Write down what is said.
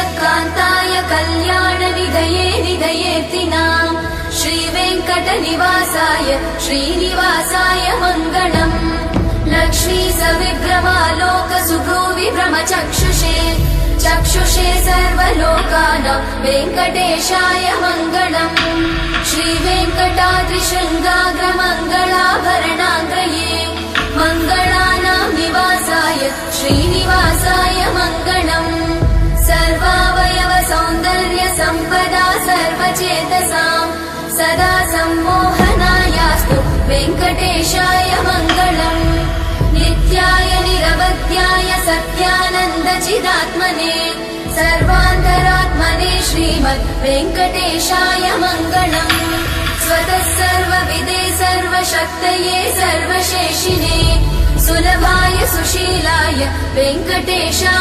श्रीयकान्ताय कल्याणनिधये निधयेऽर्तिनाम् श्रीवेङ्कटनिवासाय श्रीनिवासाय मङ्गलम् लक्ष्मी सविभ्रमालोकसुभ्रूविभ्रमचक्षुषे चक्षुषे सर्वलोकानां वेङ्कटेशाय मङ्गलम् श्रीवेङ्कटाद्रिशृङ्गाग्रमङ्गलाभरणाग्रये मङ्गलानां निवासाय श्रीनिवासाय मङ्गलम् सर्वावयव सौन्दर्य सम्पदा सर्वचेतसां सदा सम्मोहनायास्तु वेङ्कटेशाय मङ्गलम् नित्याय निरवध्याय सत्यानन्दचिदात्मने सर्वान्तरात्मने श्रीमद् वेङ्कटेशाय मङ्गलम् स्वतः सर्वविदे सर्वशक्तये सर्वशेषिने सुलभाय सुशीलाय वेङ्कटेशाय